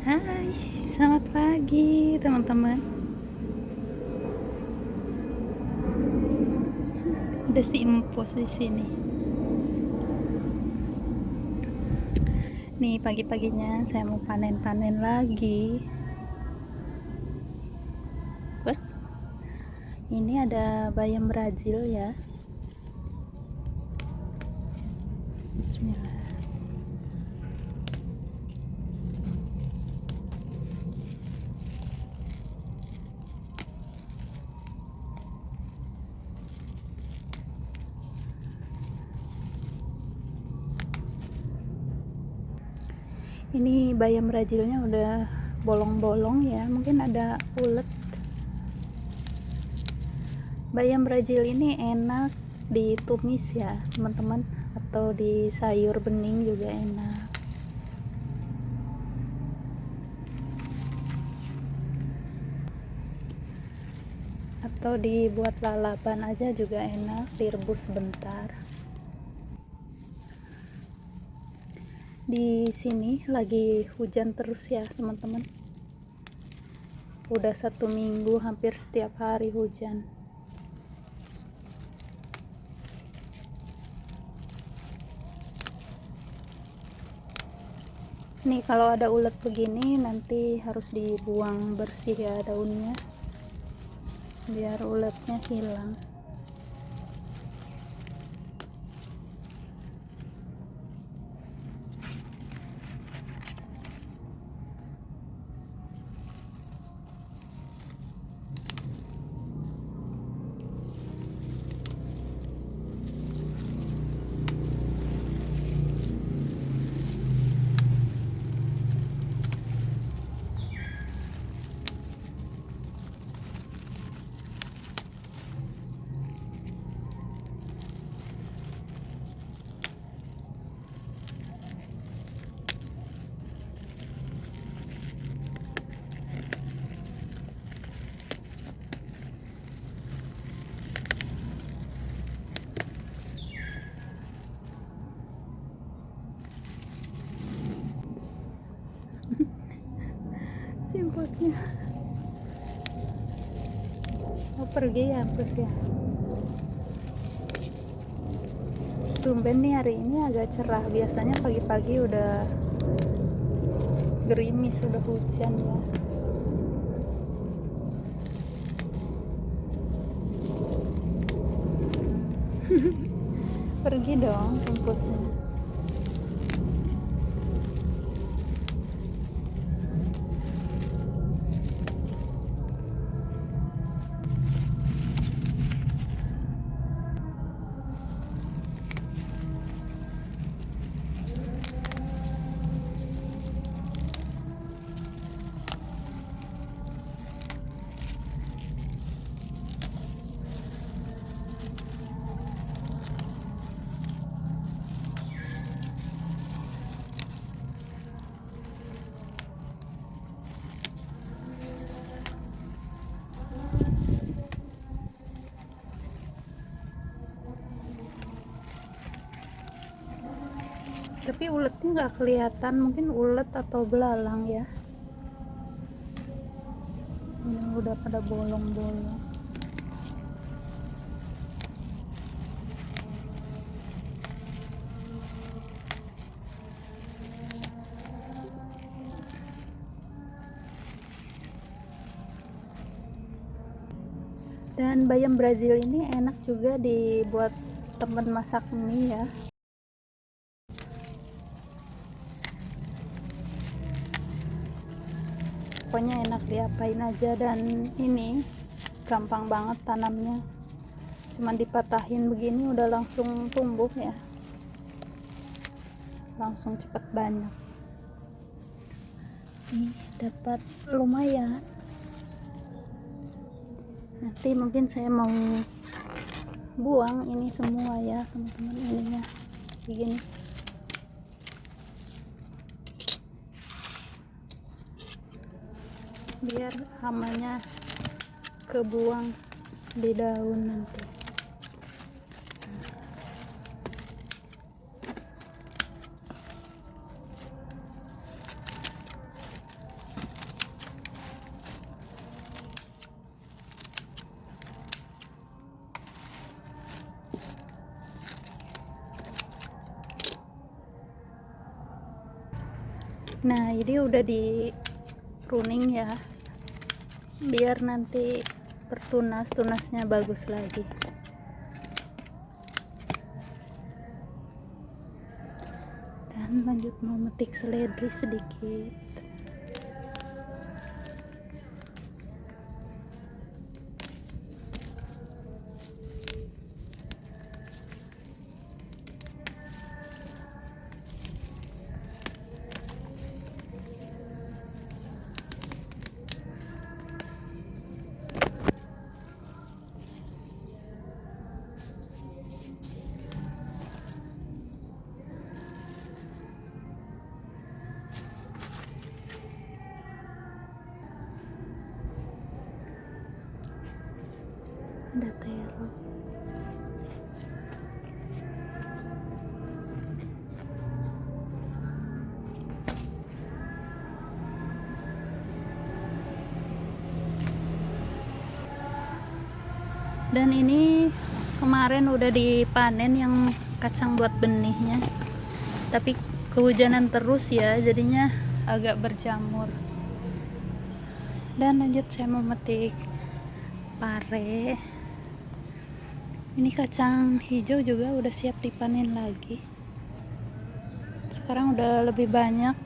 Hai, selamat pagi teman-teman. Ada si Empos di sini. Nih pagi-paginya saya mau panen-panen lagi. Bos, ini ada bayam Brazil ya. Bismillah. Ini bayam Brazilnya udah bolong-bolong ya, mungkin ada ulet. Bayam Brazil ini enak ditumis ya teman-teman, atau di sayur bening juga enak. Atau dibuat lalapan aja juga enak, direbus sebentar. Di sini lagi hujan terus ya teman-teman, udah 1 minggu hampir setiap hari hujan. Nih kalau ada ulet begini nanti harus dibuang bersih ya daunnya, biar uletnya hilang. Simpulnya mau pergi ya terus ya. Tumben nih hari ini agak cerah, biasanya pagi-pagi udah gerimis, udah hujan ya. Pergi dong kampusnya. Tapi uletnya nggak kelihatan, mungkin ulet atau belalang ya. Ini udah pada bolong-bolong. Dan bayam Brazil ini enak juga dibuat temen masak mie ya. Pokoknya enak diapain aja, dan ini gampang banget tanamnya. Cuman dipatahin begini udah langsung tumbuh ya. Langsung cepet banyak. Ini dapat lumayan. Nanti mungkin saya mau buang ini semua ya teman-teman, ininya begini. Biar hamanya kebuang di daun nanti. Nah ini udah di pruning ya, biar nanti bertunas, tunasnya bagus lagi. Dan lanjut memetik seledri sedikit. Ada terong. Dan ini kemarin udah dipanen yang kacang buat benihnya, tapi kehujanan terus ya, jadinya agak berjamur. Dan lanjut saya memetik pare. Ini kacang hijau juga udah siap dipanen lagi. Sekarang udah lebih banyak.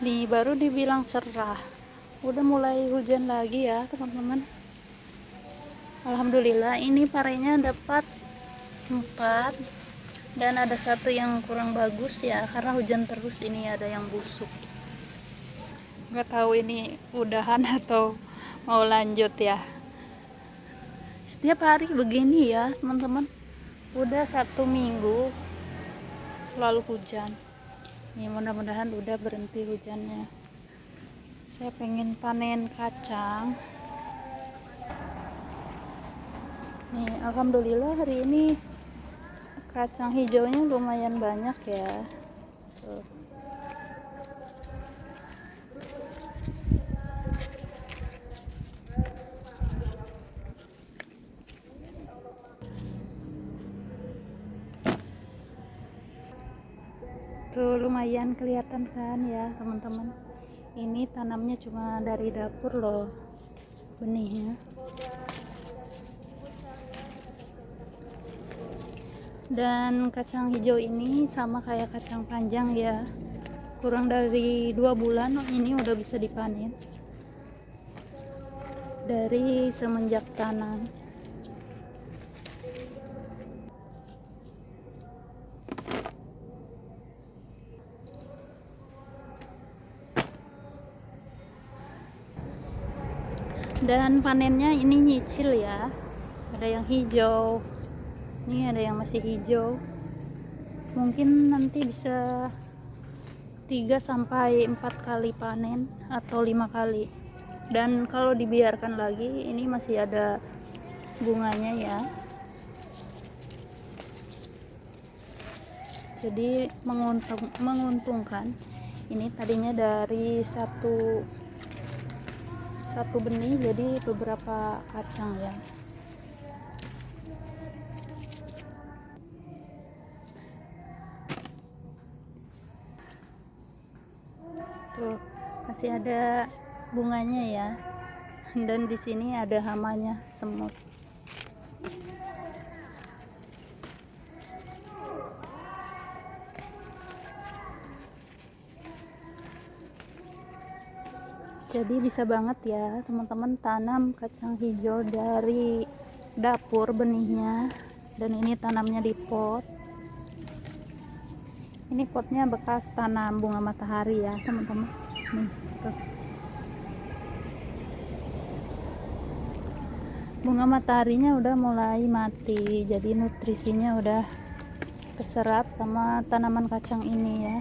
Nih baru dibilang cerah, udah mulai hujan lagi ya teman-teman. Alhamdulillah ini parenya dapat 4, dan ada 1 yang kurang bagus ya, karena hujan terus. Ini ada yang busuk, nggak tahu ini udahan atau mau lanjut ya. Setiap hari begini ya teman-teman, udah 1 minggu selalu hujan. Nih mudah-mudahan udah berhenti hujannya. Saya pengen panen kacang. Nih alhamdulillah hari ini kacang hijaunya lumayan banyak ya. Tuh. Tuh lumayan kelihatan kan ya teman-teman. Ini tanamnya cuma dari dapur loh benihnya. Dan kacang hijau ini sama kayak kacang panjang ya, kurang dari 2 bulan ini udah bisa dipanen dari semenjak tanam. Dan panennya ini nyicil ya, ada yang hijau, ini ada yang masih hijau. Mungkin nanti bisa 3-4 kali panen atau 5 kali. Dan kalau dibiarkan lagi ini masih ada bunganya ya, jadi menguntungkan. Ini tadinya dari satu benih jadi beberapa kacang ya. Tuh masih ada bunganya ya, dan di sini ada hamanya, semut. Jadi bisa banget ya teman-teman tanam kacang hijau dari dapur benihnya. Dan ini tanamnya di pot. Ini potnya bekas tanam bunga matahari ya teman-teman. Nih tuh. Bunga mataharinya udah mulai mati, jadi nutrisinya udah keserap sama tanaman kacang ini ya.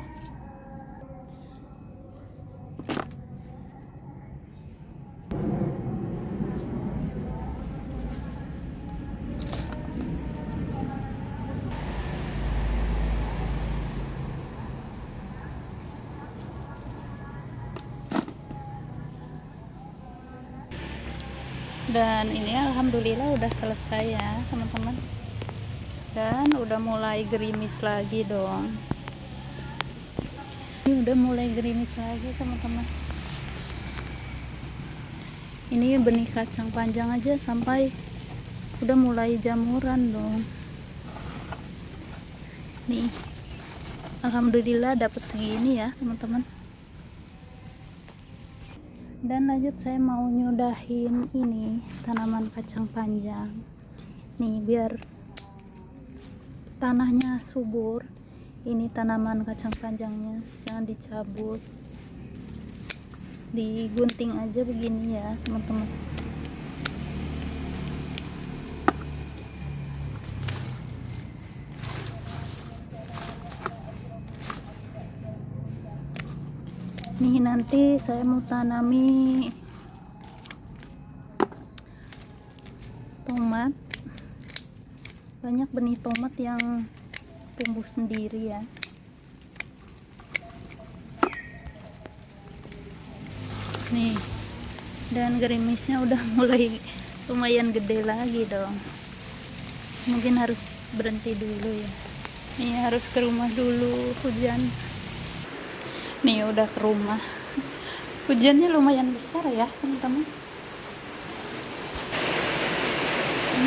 Dan ini alhamdulillah udah selesai ya teman-teman, dan udah mulai gerimis lagi dong. Ini udah mulai gerimis lagi teman-teman. Ini benih kacang panjang aja sampai udah mulai jamuran dong. Nih alhamdulillah dapat segini ya teman-teman. Dan lanjut saya mau nyudahin ini tanaman kacang panjang nih biar tanahnya subur. Ini tanaman kacang panjangnya jangan dicabut, digunting aja begini ya teman-teman. Nih nanti saya mau tanami tomat, banyak benih tomat yang tumbuh sendiri ya. Nih, dan gerimisnya udah mulai lumayan gede lagi dong. Mungkin harus berhenti dulu ya. Nih harus ke rumah dulu, hujan. Nih udah ke rumah. Hujannya lumayan besar ya teman-teman.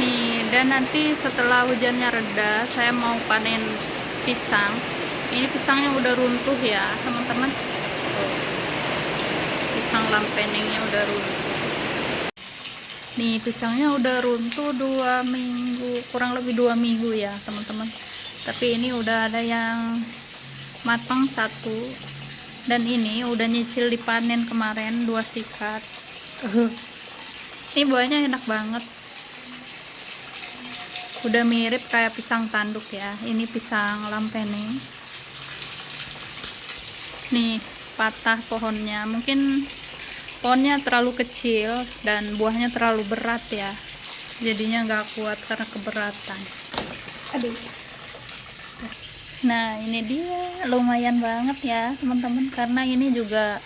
Nih, dan nanti setelah hujannya reda saya mau panen pisang. Ini pisangnya udah runtuh ya teman-teman. Pisang lampeningnya udah runtuh. Nih pisangnya udah runtuh 2 minggu, kurang lebih 2 minggu ya teman-teman. Tapi ini udah ada yang matang 1, dan ini udah nyicil dipanen kemarin 2 sikat. Ini buahnya enak banget, udah mirip kayak pisang tanduk ya. Ini pisang lampening. Nih patah pohonnya, mungkin pohonnya terlalu kecil dan buahnya terlalu berat ya, jadinya nggak kuat karena keberatan. Aduh. Nah ini dia lumayan banget ya teman-teman, karena ini juga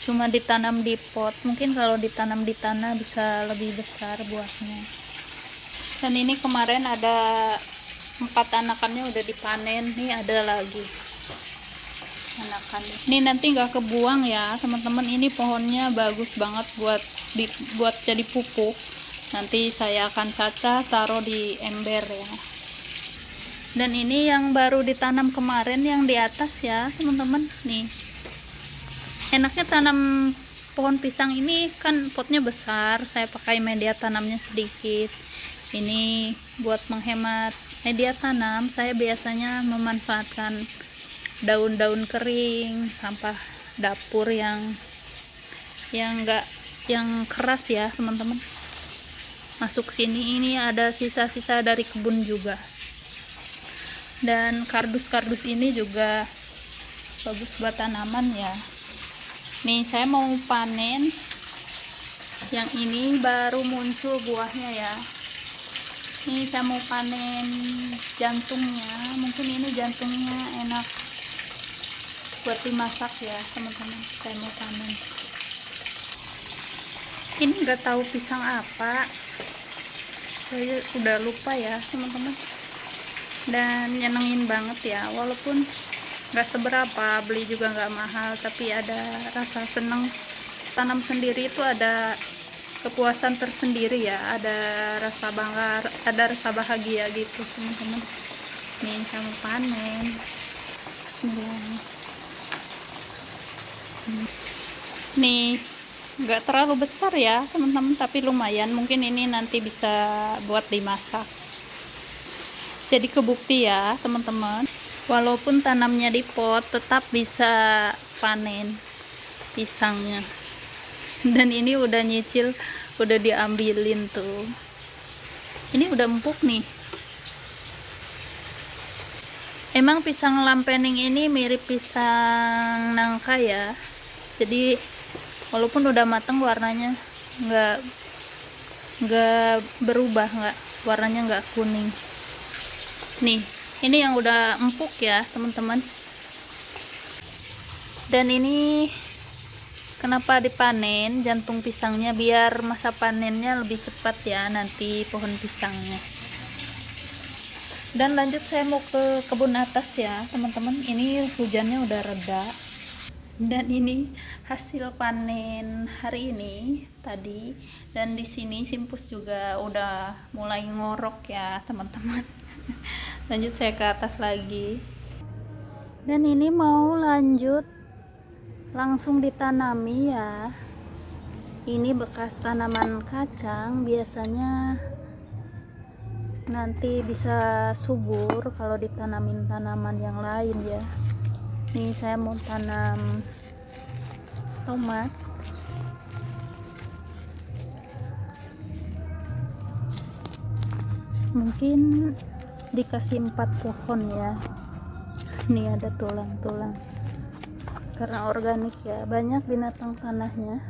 cuma ditanam di pot. Mungkin kalau ditanam di tanah bisa lebih besar buahnya. Dan ini kemarin ada 4 anakannya udah dipanen. Nih ada lagi anakannya. Ini nanti nggak kebuang ya teman-teman. Ini pohonnya bagus banget buat jadi pupuk. Nanti saya akan cacah taruh di ember ya. Dan ini yang baru ditanam kemarin yang di atas ya teman-teman. Nih enaknya tanam pohon pisang ini kan potnya besar, saya pakai media tanamnya sedikit. Ini buat menghemat media tanam, saya biasanya memanfaatkan daun-daun kering, sampah dapur yang keras ya teman-teman, masuk sini. Ini ada sisa-sisa dari kebun juga. Dan kardus-kardus ini juga bagus buat tanaman ya. Nih saya mau panen yang ini, baru muncul buahnya ya. Ini saya mau panen jantungnya. Mungkin ini jantungnya enak buat dimasak ya teman-teman. Saya mau panen. Ini nggak tahu pisang apa, saya udah lupa ya teman-teman. Dan nyenengin banget ya, walaupun nggak seberapa, beli juga nggak mahal, tapi ada rasa seneng tanam sendiri. Itu ada kepuasan tersendiri ya, ada rasa bangga, ada rasa bahagia gitu teman-teman. Nih saya mau panen. Bismillah. Nih nggak terlalu besar ya teman-teman, tapi lumayan. Mungkin ini nanti bisa buat dimasak. Jadi kebukti ya teman-teman, walaupun tanamnya di pot tetap bisa panen pisangnya. Dan ini udah nyicil, udah diambilin tuh. Ini udah empuk nih. Emang pisang lampening ini mirip pisang nangka ya. Jadi walaupun udah matang warnanya nggak berubah, warnanya nggak kuning. Nih ini yang udah empuk ya teman-teman. Dan ini Kenapa dipanen jantung pisangnya? Biar masa panennya lebih cepat ya nanti pohon pisangnya. Dan lanjut saya mau ke kebun atas ya teman-teman. Ini hujannya udah reda. Dan ini hasil panen hari ini tadi. Dan di sini simpus juga udah mulai ngorok ya teman-teman. Lanjut saya ke atas lagi. Dan ini mau lanjut langsung ditanami ya. Ini bekas tanaman kacang, biasanya nanti bisa subur kalau ditanamin tanaman yang lain ya. Nih saya mau tanam tomat. Mungkin dikasih 4 pohon ya. Ini ada tulang-tulang. Karena organik ya, banyak binatang tanahnya.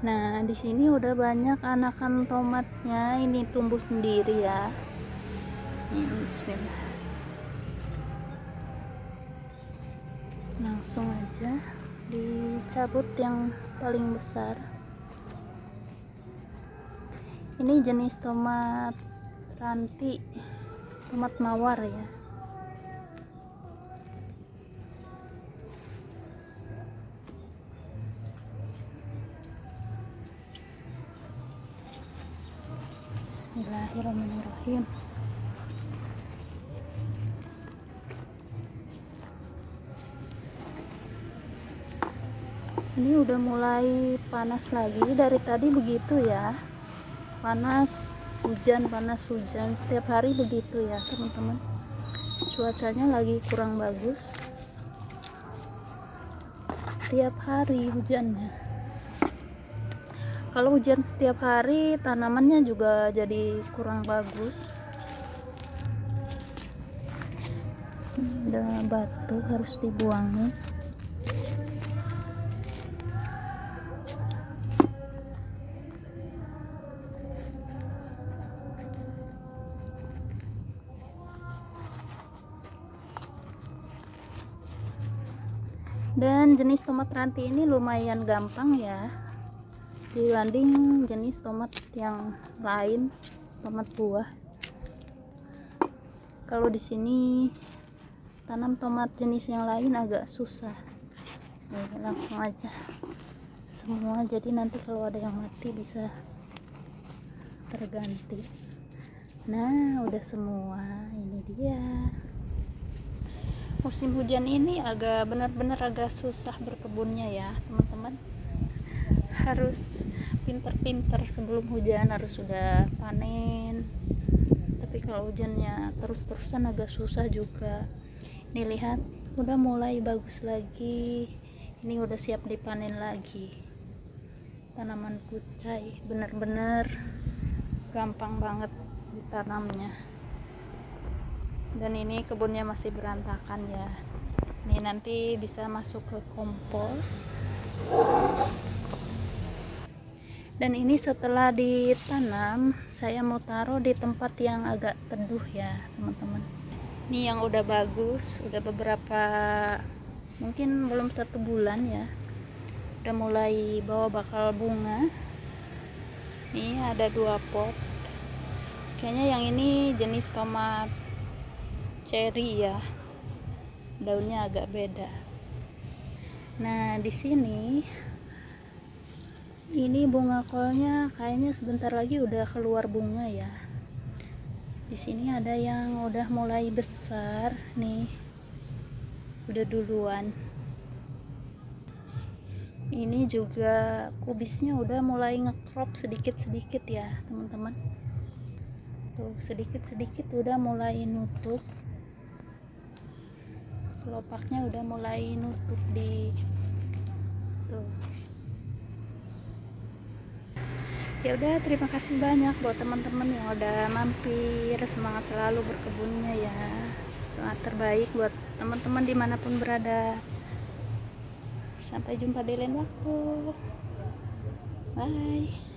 Nah, di sini udah banyak anakan tomatnya, ini tumbuh sendiri ya. Ini bismillah. Langsung aja dicabut yang paling besar. Ini jenis tomat ranti, tomat mawar ya. Bismillahirrahmanirrahim. Ini udah mulai panas lagi, dari tadi begitu ya. Panas hujan, setiap hari begitu ya teman-teman. Cuacanya lagi kurang bagus, setiap hari hujannya. Kalau hujan setiap hari, tanamannya juga jadi kurang bagus. Ada batu harus dibuangin. Dan jenis tomat ranti ini lumayan gampang ya dibanding jenis tomat yang lain, tomat buah. Kalau di sini tanam tomat jenis yang lain agak susah. Nih, langsung aja semua, jadi nanti kalau ada yang mati bisa terganti. Nah, udah semua, ini dia. Musim hujan ini agak benar-benar agak susah berkebunnya ya teman-teman. Harus pinter-pinter sebelum hujan, harus sudah panen. Tapi kalau hujannya terus-terusan agak susah juga. Ini lihat, udah mulai bagus lagi. Ini udah siap dipanen lagi. Tanaman kucai benar-benar gampang banget ditanamnya. Dan ini kebunnya masih berantakan ya. Ini nanti bisa masuk ke kompos. Dan ini setelah ditanam, saya mau taruh di tempat yang agak teduh ya teman-teman. Ini yang udah bagus, udah beberapa, mungkin belum 1 bulan ya, udah mulai bawa bakal bunga. Ini ada 2 pot. Kayaknya yang ini jenis tomat cherry ya, daunnya agak beda. Nah, di sini ini bunga kolnya kayaknya sebentar lagi udah keluar bunga ya. Di sini ada yang udah mulai besar nih, udah duluan. Ini juga kubisnya udah mulai ngekrop sedikit-sedikit ya teman-teman. Tuh, sedikit-sedikit udah mulai nutup. Kelopaknya udah mulai nutup di tuh. Ya udah, terima kasih banyak buat teman-teman yang udah mampir. Semangat selalu berkebunnya ya. Doa terbaik buat teman-teman dimanapun berada. Sampai jumpa di lain waktu. Bye.